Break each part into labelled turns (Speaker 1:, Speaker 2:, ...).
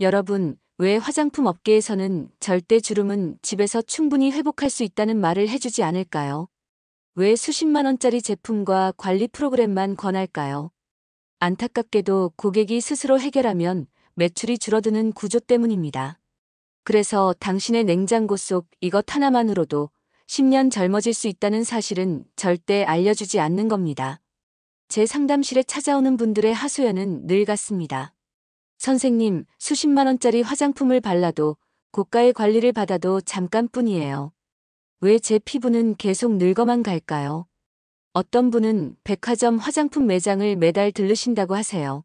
Speaker 1: 여러분, 왜 화장품 업계에서는 절대 주름은 집에서 충분히 회복할 수 있다는 말을 해주지 않을까요? 왜 수십만 원짜리 제품과 관리 프로그램만 권할까요? 안타깝게도 고객이 스스로 해결하면 매출이 줄어드는 구조 때문입니다. 그래서 당신의 냉장고 속 이것 하나만으로도 10년 젊어질 수 있다는 사실은 절대 알려주지 않는 겁니다. 제 상담실에 찾아오는 분들의 하소연은 늘 같습니다. 선생님, 수십만 원짜리 화장품을 발라도 고가의 관리를 받아도 잠깐뿐이에요. 왜 제 피부는 계속 늙어만 갈까요? 어떤 분은 백화점 화장품 매장을 매달 들르신다고 하세요.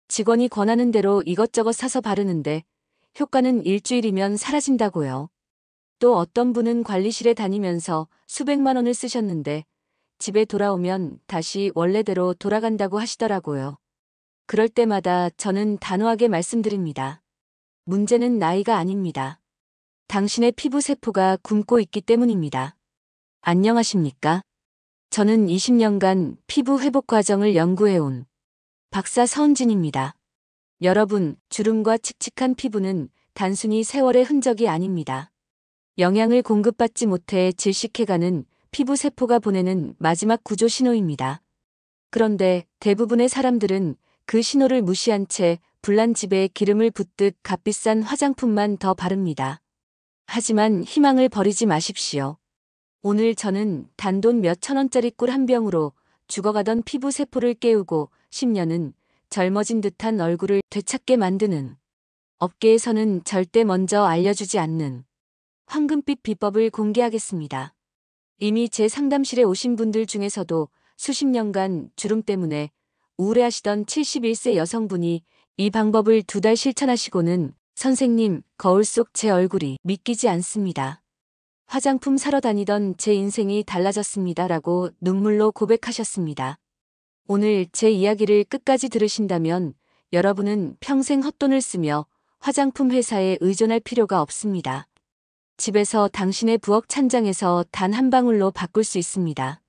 Speaker 1: 직원이 권하는 대로 이것저것 사서 바르는데 효과는 일주일이면 사라진다고요. 또 어떤 분은 관리실에 다니면서 수백만 원을 쓰셨는데 집에 돌아오면 다시 원래대로 돌아간다고 하시더라고요. 그럴 때마다 저는 단호하게 말씀드립니다. 문제는 나이가 아닙니다. 당신의 피부 세포가 굶고 있기 때문입니다. 안녕하십니까? 저는 20년간 피부 회복 과정을 연구해온 박사 서은진입니다. 여러분, 주름과 칙칙한 피부는 단순히 세월의 흔적이 아닙니다. 영양을 공급받지 못해 질식해가는 피부 세포가 보내는 마지막 구조 신호입니다. 그런데 대부분의 사람들은 그 신호를 무시한 채 불난 집에 기름을 붓듯 값비싼 화장품만 더 바릅니다. 하지만 희망을 버리지 마십시오. 오늘 저는 단돈 몇천 원짜리 꿀 한 병으로 죽어가던 피부 세포를 깨우고 10년은 젊어진 듯한 얼굴을 되찾게 만드는, 업계에서는 절대 먼저 알려주지 않는 황금빛 비법을 공개하겠습니다. 이미 제 상담실에 오신 분들 중에서도 수십 년간 주름 때문에 우울해하시던 71세 여성분이 이 방법을 2달 실천하시고는 선생님, 거울 속 제 얼굴이 믿기지 않습니다. 화장품 사러 다니던 제 인생이 달라졌습니다. 라고 눈물로 고백하셨습니다. 오늘 제 이야기를 끝까지 들으신다면 여러분은 평생 헛돈을 쓰며 화장품 회사에 의존할 필요가 없습니다. 집에서 당신의 부엌 찬장에서 단 한 방울로 바꿀 수 있습니다.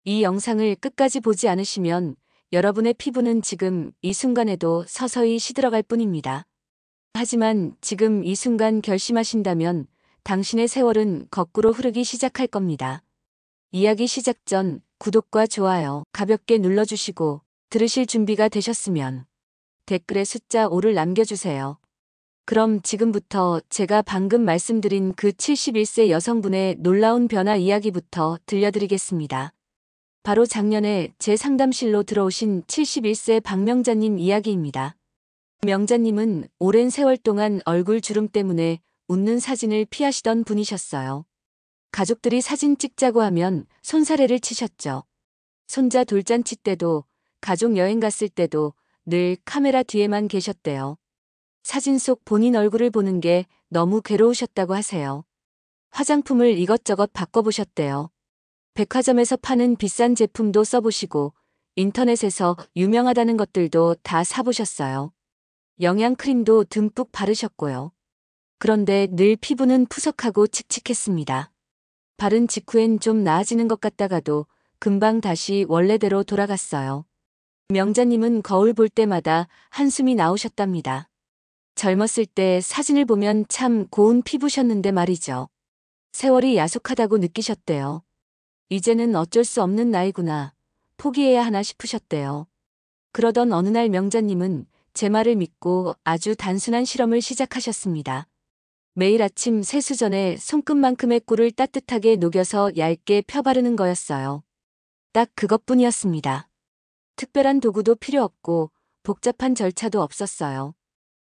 Speaker 1: 이 영상을 끝까지 보지 않으시면 여러분의 피부는 지금 이 순간에도 서서히 시들어갈 뿐입니다. 하지만 지금 이 순간 결심하신다면 당신의 세월은 거꾸로 흐르기 시작할 겁니다. 이야기 시작 전 구독과 좋아요 가볍게 눌러주시고 들으실 준비가 되셨으면 댓글에 숫자 5를 남겨주세요. 그럼 지금부터 제가 방금 말씀드린 그 71세 여성분의 놀라운 변화 이야기부터 들려드리겠습니다. 바로 작년에 제 상담실로 들어오신 71세 박명자님 이야기입니다. 명자님은 오랜 세월 동안 얼굴 주름 때문에 웃는 사진을 피하시던 분이셨어요. 가족들이 사진 찍자고 하면 손사래를 치셨죠. 손자 돌잔치 때도 가족 여행 갔을 때도 늘 카메라 뒤에만 계셨대요. 사진 속 본인 얼굴을 보는 게 너무 괴로우셨다고 하세요. 화장품을 이것저것 바꿔보셨대요. 백화점에서 파는 비싼 제품도 써보시고 인터넷에서 유명하다는 것들도 다 사보셨어요. 영양크림도 듬뿍 바르셨고요. 그런데 늘 피부는 푸석하고 칙칙했습니다. 바른 직후엔 좀 나아지는 것 같다가도 금방 다시 원래대로 돌아갔어요. 명자님은 거울 볼 때마다 한숨이 나오셨답니다. 젊었을 때 사진을 보면 참 고운 피부셨는데 말이죠. 세월이 야속하다고 느끼셨대요. 이제는 어쩔 수 없는 나이구나. 포기해야 하나 싶으셨대요. 그러던 어느 날 명자님은 제 말을 믿고 아주 단순한 실험을 시작하셨습니다. 매일 아침 세수 전에 손끝만큼의 꿀을 따뜻하게 녹여서 얇게 펴바르는 거였어요. 딱 그것뿐이었습니다. 특별한 도구도 필요 없고 복잡한 절차도 없었어요.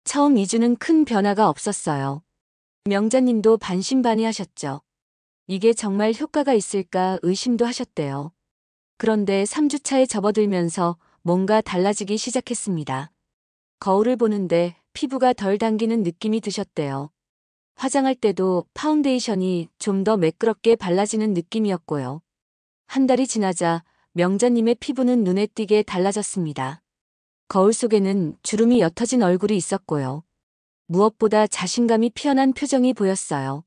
Speaker 1: 처음 2주는 큰 변화가 없었어요. 명자님도 반신반의하셨죠. 이게 정말 효과가 있을까 의심도 하셨대요. 그런데 3주차에 접어들면서 뭔가 달라지기 시작했습니다. 거울을 보는데 피부가 덜 당기는 느낌이 드셨대요. 화장할 때도 파운데이션이 좀 더 매끄럽게 발라지는 느낌이었고요. 한 달이 지나자 명자님의 피부는 눈에 띄게 달라졌습니다. 거울 속에는 주름이 옅어진 얼굴이 있었고요. 무엇보다 자신감이 피어난 표정이 보였어요.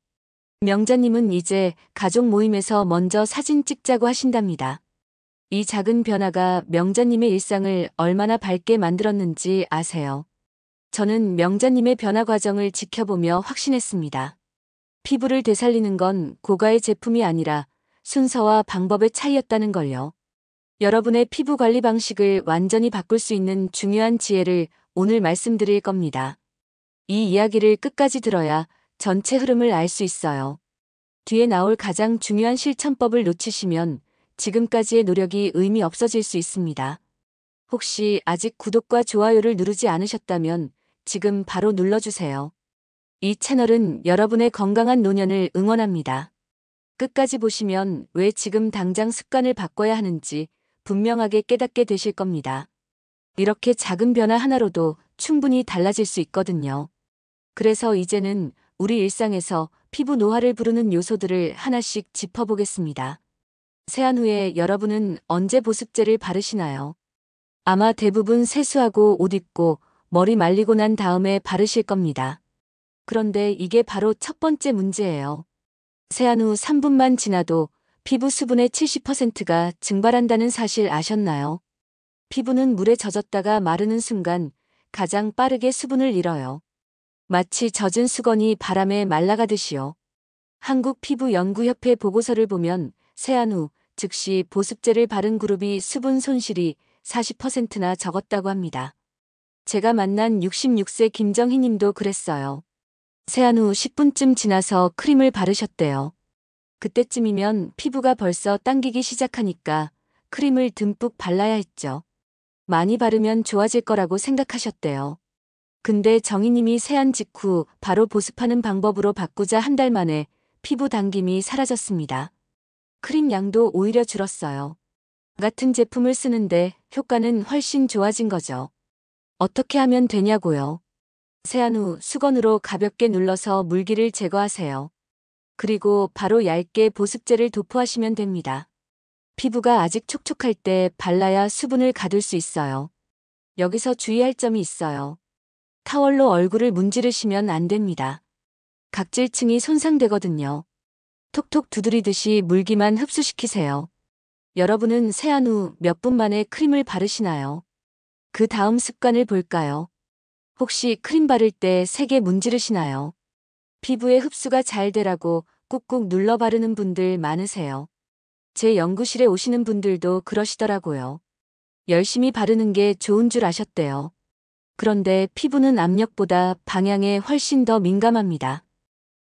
Speaker 1: 명자님은 이제 가족 모임에서 먼저 사진 찍자고 하신답니다. 이 작은 변화가 명자님의 일상을 얼마나 밝게 만들었는지 아세요? 저는 명자님의 변화 과정을 지켜보며 확신했습니다. 피부를 되살리는 건 고가의 제품이 아니라 순서와 방법의 차이였다는 걸요. 여러분의 피부 관리 방식을 완전히 바꿀 수 있는 중요한 지혜를 오늘 말씀드릴 겁니다. 이 이야기를 끝까지 들어야 전체 흐름을 알 수 있어요. 뒤에 나올 가장 중요한 실천법을 놓치시면 지금까지의 노력이 의미 없어질 수 있습니다. 혹시 아직 구독과 좋아요를 누르지 않으셨다면 지금 바로 눌러주세요. 이 채널은 여러분의 건강한 노년을 응원합니다. 끝까지 보시면 왜 지금 당장 습관을 바꿔야 하는지 분명하게 깨닫게 되실 겁니다. 이렇게 작은 변화 하나로도 충분히 달라질 수 있거든요. 그래서 이제는 우리 일상에서 피부 노화를 부르는 요소들을 하나씩 짚어보겠습니다. 세안 후에 여러분은 언제 보습제를 바르시나요? 아마 대부분 세수하고 옷 입고 머리 말리고 난 다음에 바르실 겁니다. 그런데 이게 바로 첫 번째 문제예요. 세안 후 3분만 지나도 피부 수분의 70%가 증발한다는 사실 아셨나요? 피부는 물에 젖었다가 마르는 순간 가장 빠르게 수분을 잃어요. 마치 젖은 수건이 바람에 말라가듯이요. 한국피부연구협회 보고서를 보면 세안 후 즉시 보습제를 바른 그룹이 수분 손실이 40%나 적었다고 합니다. 제가 만난 66세 김정희 님도 그랬어요. 세안 후 10분쯤 지나서 크림을 바르셨대요. 그때쯤이면 피부가 벌써 당기기 시작하니까 크림을 듬뿍 발라야 했죠. 많이 바르면 좋아질 거라고 생각하셨대요. 근데 정희님이 세안 직후 바로 보습하는 방법으로 바꾸자 한 달 만에 피부 당김이 사라졌습니다. 크림 양도 오히려 줄었어요. 같은 제품을 쓰는데 효과는 훨씬 좋아진 거죠. 어떻게 하면 되냐고요? 세안 후 수건으로 가볍게 눌러서 물기를 제거하세요. 그리고 바로 얇게 보습제를 도포하시면 됩니다. 피부가 아직 촉촉할 때 발라야 수분을 가둘 수 있어요. 여기서 주의할 점이 있어요. 타월로 얼굴을 문지르시면 안 됩니다. 각질층이 손상되거든요. 톡톡 두드리듯이 물기만 흡수시키세요. 여러분은 세안 후 몇 분 만에 크림을 바르시나요? 그 다음 습관을 볼까요? 혹시 크림 바를 때 세게 문지르시나요? 피부에 흡수가 잘 되라고 꾹꾹 눌러 바르는 분들 많으세요. 제 연구실에 오시는 분들도 그러시더라고요. 열심히 바르는 게 좋은 줄 아셨대요. 그런데 피부는 압력보다 방향에 훨씬 더 민감합니다.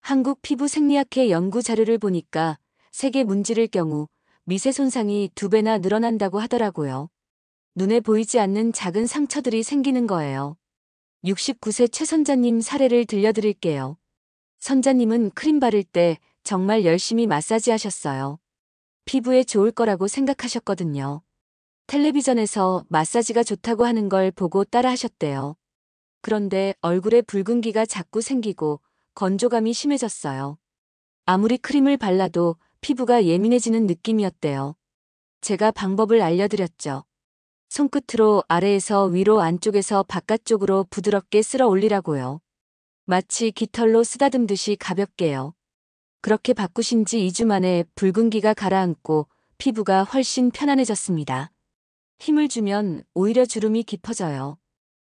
Speaker 1: 한국피부생리학회 연구 자료를 보니까 세게 문지를 경우 미세 손상이 2배나 늘어난다고 하더라고요. 눈에 보이지 않는 작은 상처들이 생기는 거예요. 69세 최 선자님 사례를 들려드릴게요. 선자님은 크림 바를 때 정말 열심히 마사지 하셨어요. 피부에 좋을 거라고 생각하셨거든요. 텔레비전에서 마사지가 좋다고 하는 걸 보고 따라 하셨대요. 그런데 얼굴에 붉은기가 자꾸 생기고 건조감이 심해졌어요. 아무리 크림을 발라도 피부가 예민해지는 느낌이었대요. 제가 방법을 알려드렸죠. 손끝으로 아래에서 위로 안쪽에서 바깥쪽으로 부드럽게 쓸어 올리라고요. 마치 깃털로 쓰다듬듯이 가볍게요. 그렇게 바꾸신 지 2주 만에 붉은기가 가라앉고 피부가 훨씬 편안해졌습니다. 힘을 주면 오히려 주름이 깊어져요.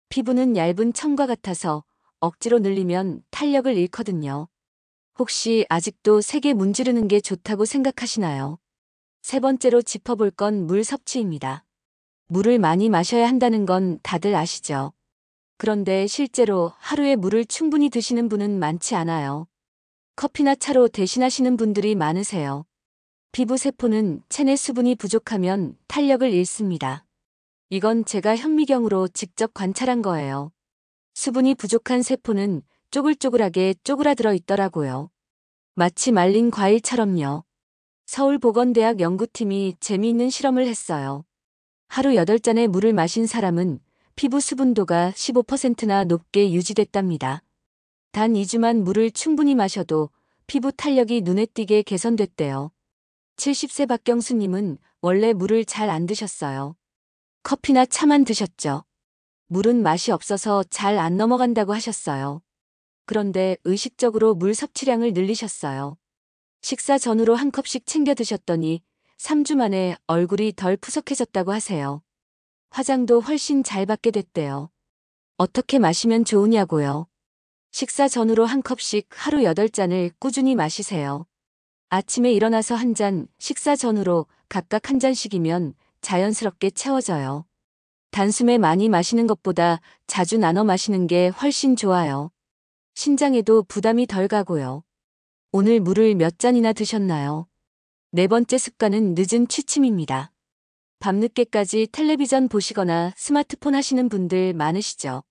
Speaker 1: 피부는 얇은 천과 같아서 억지로 늘리면 탄력을 잃거든요. 혹시 아직도 세게 문지르는 게 좋다고 생각하시나요? 세 번째로 짚어볼 건 물 섭취입니다. 물을 많이 마셔야 한다는 건 다들 아시죠? 그런데 실제로 하루에 물을 충분히 드시는 분은 많지 않아요. 커피나 차로 대신하시는 분들이 많으세요. 피부 세포는 체내 수분이 부족하면 탄력을 잃습니다. 이건 제가 현미경으로 직접 관찰한 거예요. 수분이 부족한 세포는 쪼글쪼글하게 쪼그라들어 있더라고요. 마치 말린 과일처럼요. 서울보건대학 연구팀이 재미있는 실험을 했어요. 하루 8잔의 물을 마신 사람은 피부 수분도가 15%나 높게 유지됐답니다. 단 2주만 물을 충분히 마셔도 피부 탄력이 눈에 띄게 개선됐대요. 70세 박경수님은 원래 물을 잘 안 드셨어요. 커피나 차만 드셨죠. 물은 맛이 없어서 잘 안 넘어간다고 하셨어요. 그런데 의식적으로 물 섭취량을 늘리셨어요. 식사 전후로 한 컵씩 챙겨 드셨더니 3주 만에 얼굴이 덜 푸석해졌다고 하세요. 화장도 훨씬 잘 받게 됐대요. 어떻게 마시면 좋으냐고요. 식사 전후로 한 컵씩 하루 8잔을 꾸준히 마시세요. 아침에 일어나서 한 잔, 식사 전후로 각각 한 잔씩이면 자연스럽게 채워져요. 단숨에 많이 마시는 것보다 자주 나눠 마시는 게 훨씬 좋아요. 신장에도 부담이 덜 가고요. 오늘 물을 몇 잔이나 드셨나요? 네 번째 습관은 늦은 취침입니다. 밤늦게까지 텔레비전 보시거나 스마트폰 하시는 분들 많으시죠?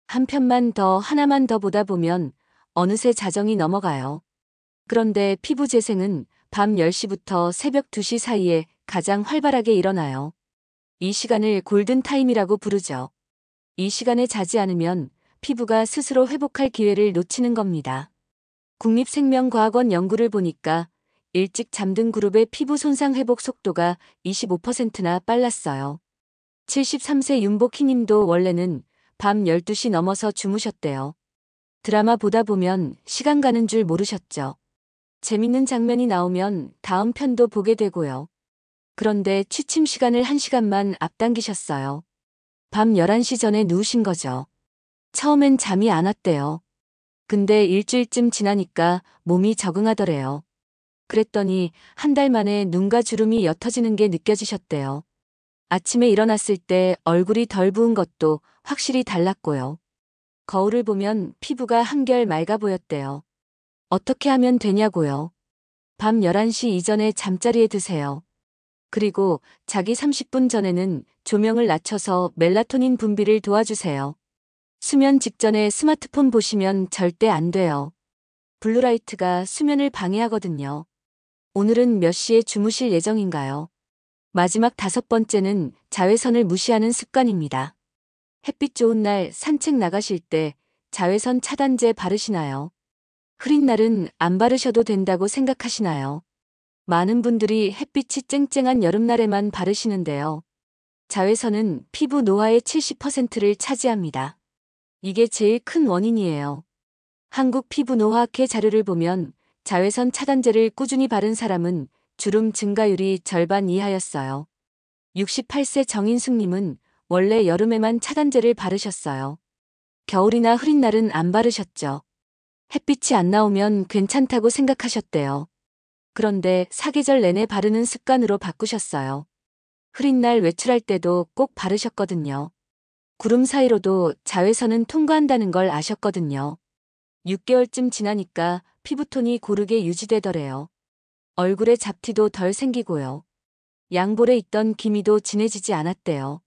Speaker 1: 한 편만 더 하나만 더 보다 보면 어느새 자정이 넘어가요. 그런데 피부 재생은 밤 10시부터 새벽 2시 사이에 가장 활발하게 일어나요. 이 시간을 골든타임이라고 부르죠. 이 시간에 자지 않으면 피부가 스스로 회복할 기회를 놓치는 겁니다. 국립생명과학원 연구를 보니까 일찍 잠든 그룹의 피부 손상 회복 속도가 25%나 빨랐어요. 73세 윤복희 님도 원래는 밤 12시 넘어서 주무셨대요. 드라마 보다 보면 시간 가는 줄 모르셨죠. 재밌는 장면이 나오면 다음 편도 보게 되고요. 그런데 취침 시간을 1시간만 앞당기셨어요. 밤 11시 전에 누우신 거죠. 처음엔 잠이 안 왔대요. 근데 일주일쯤 지나니까 몸이 적응하더래요. 그랬더니 한 달 만에 눈과 주름이 옅어지는 게 느껴지셨대요. 아침에 일어났을 때 얼굴이 덜 부은 것도 확실히 달랐고요. 거울을 보면 피부가 한결 맑아 보였대요. 어떻게 하면 되냐고요. 밤 11시 이전에 잠자리에 드세요. 그리고 자기 30분 전에는 조명을 낮춰서 멜라토닌 분비를 도와주세요. 수면 직전에 스마트폰 보시면 절대 안 돼요. 블루라이트가 수면을 방해하거든요. 오늘은 몇 시에 주무실 예정인가요? 마지막 5번째는 자외선을 무시하는 습관입니다. 햇빛 좋은 날 산책 나가실 때 자외선 차단제 바르시나요? 흐린 날은 안 바르셔도 된다고 생각하시나요? 많은 분들이 햇빛이 쨍쨍한 여름날에만 바르시는데요. 자외선은 피부 노화의 70%를 차지합니다. 이게 제일 큰 원인이에요. 한국 피부노화학회 자료를 보면 자외선 차단제를 꾸준히 바른 사람은 주름 증가율이 절반 이하였어요. 68세 정인숙님은 원래 여름에만 차단제를 바르셨어요. 겨울이나 흐린 날은 안 바르셨죠. 햇빛이 안 나오면 괜찮다고 생각하셨대요. 그런데 사계절 내내 바르는 습관으로 바꾸셨어요. 흐린 날 외출할 때도 꼭 바르셨거든요. 구름 사이로도 자외선은 통과한다는 걸 아셨거든요. 6개월쯤 지나니까 피부톤이 고르게 유지되더래요. 얼굴에 잡티도 덜 생기고요. 양볼에 있던 기미도 진해지지 않았대요.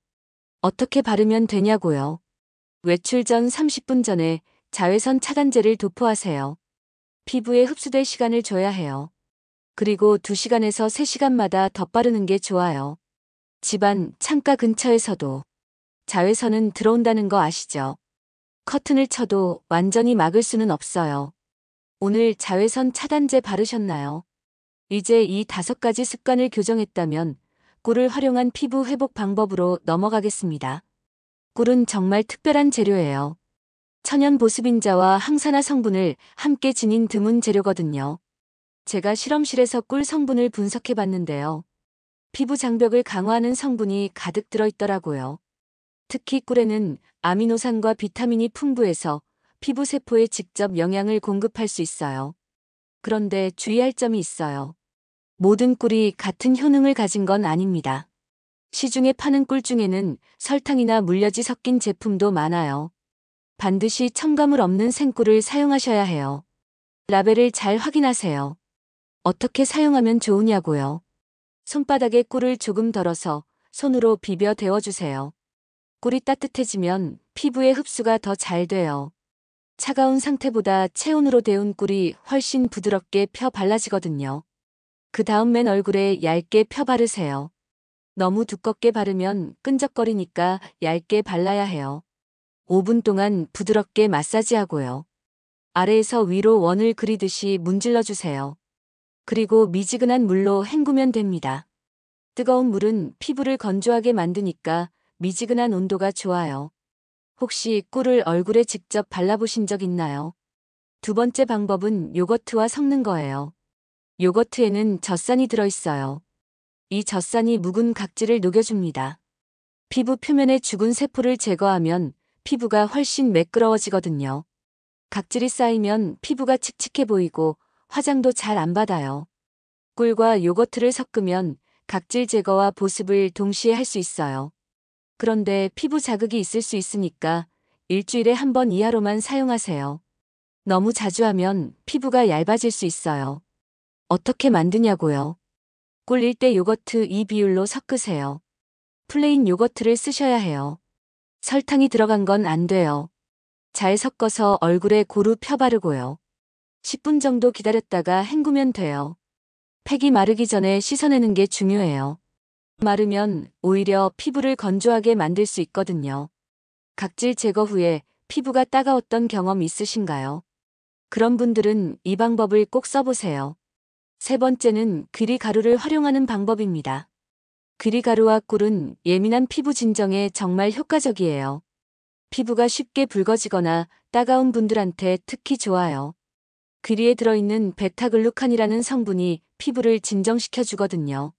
Speaker 1: 어떻게 바르면 되냐고요. 외출 전 30분 전에 자외선 차단제를 도포하세요. 피부에 흡수될 시간을 줘야 해요. 그리고 2시간에서 3시간마다 덧바르는 게 좋아요. 집안, 창가 근처에서도 자외선은 들어온다는 거 아시죠? 커튼을 쳐도 완전히 막을 수는 없어요. 오늘 자외선 차단제 바르셨나요? 이제 이 5가지 습관을 교정했다면 꿀을 활용한 피부 회복 방법으로 넘어가겠습니다. 꿀은 정말 특별한 재료예요. 천연 보습인자와 항산화 성분을 함께 지닌 드문 재료거든요. 제가 실험실에서 꿀 성분을 분석해 봤는데요. 피부 장벽을 강화하는 성분이 가득 들어있더라고요. 특히 꿀에는 아미노산과 비타민이 풍부해서 피부 세포에 직접 영양을 공급할 수 있어요. 그런데 주의할 점이 있어요. 모든 꿀이 같은 효능을 가진 건 아닙니다. 시중에 파는 꿀 중에는 설탕이나 물엿이 섞인 제품도 많아요. 반드시 첨가물 없는 생꿀을 사용하셔야 해요. 라벨을 잘 확인하세요. 어떻게 사용하면 좋으냐고요. 손바닥에 꿀을 조금 덜어서 손으로 비벼 데워주세요. 꿀이 따뜻해지면 피부에 흡수가 더 잘 돼요. 차가운 상태보다 체온으로 데운 꿀이 훨씬 부드럽게 펴 발라지거든요. 그 다음 맨 얼굴에 얇게 펴 바르세요. 너무 두껍게 바르면 끈적거리니까 얇게 발라야 해요. 5분 동안 부드럽게 마사지하고요. 아래에서 위로 원을 그리듯이 문질러 주세요. 그리고 미지근한 물로 헹구면 됩니다. 뜨거운 물은 피부를 건조하게 만드니까 미지근한 온도가 좋아요. 혹시 꿀을 얼굴에 직접 발라보신 적 있나요? 2번째 방법은 요거트와 섞는 거예요. 요거트에는 젖산이 들어있어요. 이 젖산이 묵은 각질을 녹여줍니다. 피부 표면의 죽은 세포를 제거하면 피부가 훨씬 매끄러워지거든요. 각질이 쌓이면 피부가 칙칙해 보이고 화장도 잘 안 받아요. 꿀과 요거트를 섞으면 각질 제거와 보습을 동시에 할 수 있어요. 그런데 피부 자극이 있을 수 있으니까 일주일에 한 번 이하로만 사용하세요. 너무 자주 하면 피부가 얇아질 수 있어요. 어떻게 만드냐고요? 꿀 1대 요거트 2 비율로 섞으세요. 플레인 요거트를 쓰셔야 해요. 설탕이 들어간 건 안 돼요. 잘 섞어서 얼굴에 고루 펴바르고요. 10분 정도 기다렸다가 헹구면 돼요. 팩이 마르기 전에 씻어내는 게 중요해요. 마르면 오히려 피부를 건조하게 만들 수 있거든요. 각질 제거 후에 피부가 따가웠던 경험 있으신가요? 그런 분들은 이 방법을 꼭 써보세요. 세 번째는 귀리가루를 활용하는 방법입니다. 귀리가루와 꿀은 예민한 피부 진정에 정말 효과적이에요. 피부가 쉽게 붉어지거나 따가운 분들한테 특히 좋아요. 귀리에 들어있는 베타글루칸이라는 성분이 피부를 진정시켜 주거든요.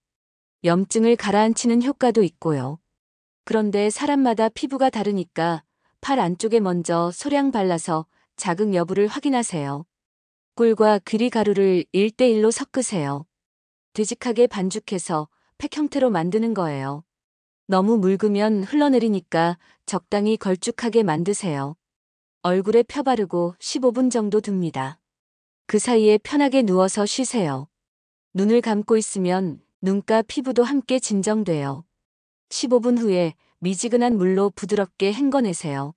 Speaker 1: 염증을 가라앉히는 효과도 있고요. 그런데 사람마다 피부가 다르니까 팔 안쪽에 먼저 소량 발라서 자극 여부를 확인하세요. 꿀과 귀리가루를 1대1로 섞으세요. 되직하게 반죽해서 팩 형태로 만드는 거예요. 너무 묽으면 흘러내리니까 적당히 걸쭉하게 만드세요. 얼굴에 펴바르고 15분 정도 둡니다. 그 사이에 편하게 누워서 쉬세요. 눈을 감고 있으면 눈가 피부도 함께 진정돼요. 15분 후에 미지근한 물로 부드럽게 헹궈내세요.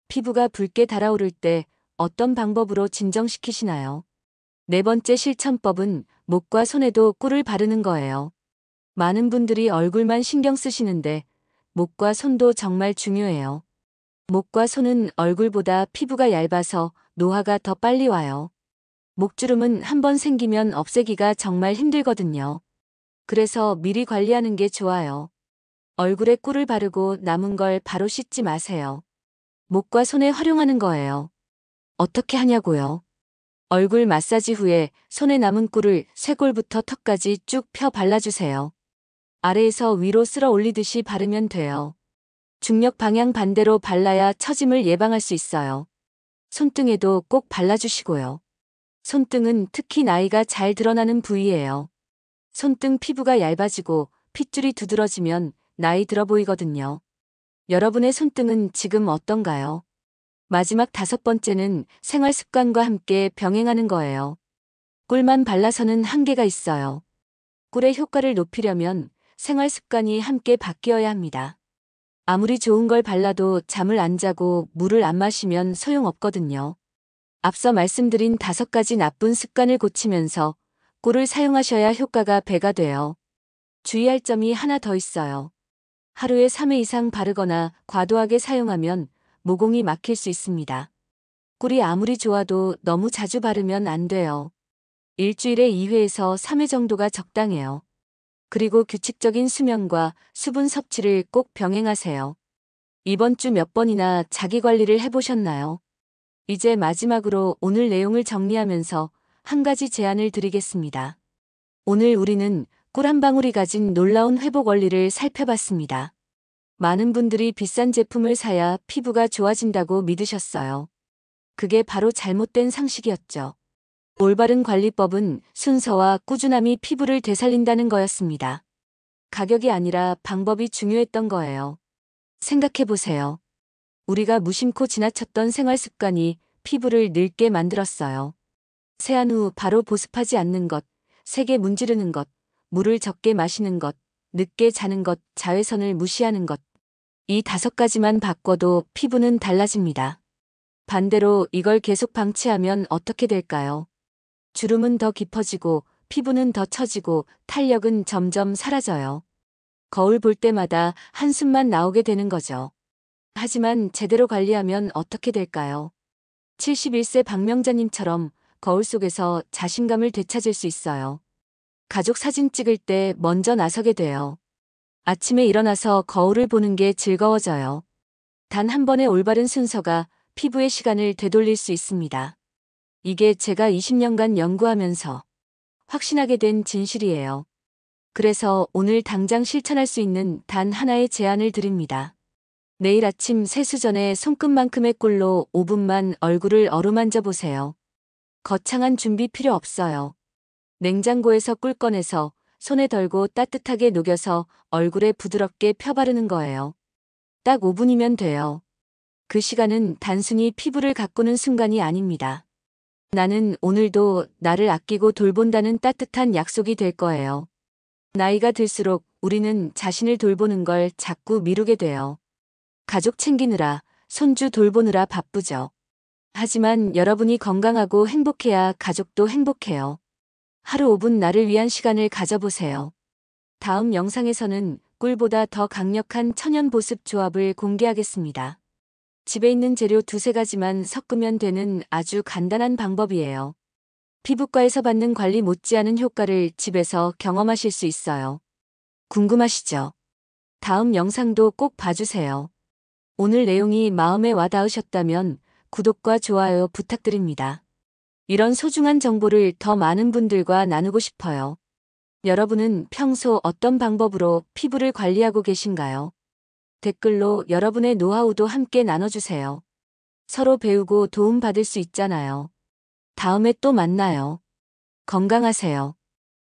Speaker 1: 피부가 붉게 달아오를 때 어떤 방법으로 진정시키시나요? 네 번째 실천법은 목과 손에도 꿀을 바르는 거예요. 많은 분들이 얼굴만 신경 쓰시는데 목과 손도 정말 중요해요. 목과 손은 얼굴보다 피부가 얇아서 노화가 더 빨리 와요. 목주름은 한 번 생기면 없애기가 정말 힘들거든요. 그래서 미리 관리하는 게 좋아요. 얼굴에 꿀을 바르고 남은 걸 바로 씻지 마세요. 목과 손에 활용하는 거예요. 어떻게 하냐고요? 얼굴 마사지 후에 손에 남은 꿀을 쇄골부터 턱까지 쭉 펴 발라주세요. 아래에서 위로 쓸어 올리듯이 바르면 돼요. 중력 방향 반대로 발라야 처짐을 예방할 수 있어요. 손등에도 꼭 발라주시고요. 손등은 특히 나이가 잘 드러나는 부위예요. 손등 피부가 얇아지고 핏줄이 두드러지면 나이 들어 보이거든요. 여러분의 손등은 지금 어떤가요? 마지막 5번째는 생활 습관과 함께 병행하는 거예요. 꿀만 발라서는 한계가 있어요. 꿀의 효과를 높이려면 생활 습관이 함께 바뀌어야 합니다. 아무리 좋은 걸 발라도 잠을 안 자고 물을 안 마시면 소용없거든요. 앞서 말씀드린 5가지 나쁜 습관을 고치면서 꿀을 사용하셔야 효과가 배가 돼요. 주의할 점이 하나 더 있어요. 하루에 3회 이상 바르거나 과도하게 사용하면 모공이 막힐 수 있습니다. 꿀이 아무리 좋아도 너무 자주 바르면 안 돼요. 일주일에 2회에서 3회 정도가 적당해요. 그리고 규칙적인 수면과 수분 섭취를 꼭 병행하세요. 이번 주 몇 번이나 자기 관리를 해보셨나요? 이제 마지막으로 오늘 내용을 정리하면서 한 가지 제안을 드리겠습니다. 오늘 우리는 꿀 한 방울이 가진 놀라운 회복 원리를 살펴봤습니다. 많은 분들이 비싼 제품을 사야 피부가 좋아진다고 믿으셨어요. 그게 바로 잘못된 상식이었죠. 올바른 관리법은 순서와 꾸준함이 피부를 되살린다는 거였습니다. 가격이 아니라 방법이 중요했던 거예요. 생각해보세요. 우리가 무심코 지나쳤던 생활 습관이 피부를 늙게 만들었어요. 세안 후 바로 보습하지 않는 것, 세게 문지르는 것, 물을 적게 마시는 것, 늦게 자는 것, 자외선을 무시하는 것. 이 5가지만 바꿔도 피부는 달라집니다. 반대로 이걸 계속 방치하면 어떻게 될까요? 주름은 더 깊어지고 피부는 더 처지고 탄력은 점점 사라져요. 거울 볼 때마다 한숨만 나오게 되는 거죠. 하지만 제대로 관리하면 어떻게 될까요? 71세 박명자님처럼 거울 속에서 자신감을 되찾을 수 있어요. 가족 사진 찍을 때 먼저 나서게 돼요. 아침에 일어나서 거울을 보는 게 즐거워져요. 단 한 번의 올바른 순서가 피부의 시간을 되돌릴 수 있습니다. 이게 제가 20년간 연구하면서 확신하게 된 진실이에요. 그래서 오늘 당장 실천할 수 있는 단 하나의 제안을 드립니다. 내일 아침 세수 전에 손끝만큼의 꿀로 5분만 얼굴을 어루만져 보세요. 거창한 준비 필요 없어요. 냉장고에서 꿀 꺼내서 손에 덜고 따뜻하게 녹여서 얼굴에 부드럽게 펴바르는 거예요. 딱 5분이면 돼요. 그 시간은 단순히 피부를 가꾸는 순간이 아닙니다. 나는 오늘도 나를 아끼고 돌본다는 따뜻한 약속이 될 거예요. 나이가 들수록 우리는 자신을 돌보는 걸 자꾸 미루게 돼요. 가족 챙기느라, 손주 돌보느라 바쁘죠. 하지만 여러분이 건강하고 행복해야 가족도 행복해요. 하루 5분 나를 위한 시간을 가져보세요. 다음 영상에서는 꿀보다 더 강력한 천연 보습 조합을 공개하겠습니다. 집에 있는 재료 두세 가지만 섞으면 되는 아주 간단한 방법이에요. 피부과에서 받는 관리 못지않은 효과를 집에서 경험하실 수 있어요. 궁금하시죠? 다음 영상도 꼭 봐주세요. 오늘 내용이 마음에 와닿으셨다면 구독과 좋아요 부탁드립니다. 이런 소중한 정보를 더 많은 분들과 나누고 싶어요. 여러분은 평소 어떤 방법으로 피부를 관리하고 계신가요? 댓글로 여러분의 노하우도 함께 나눠주세요. 서로 배우고 도움받을 수 있잖아요. 다음에 또 만나요. 건강하세요.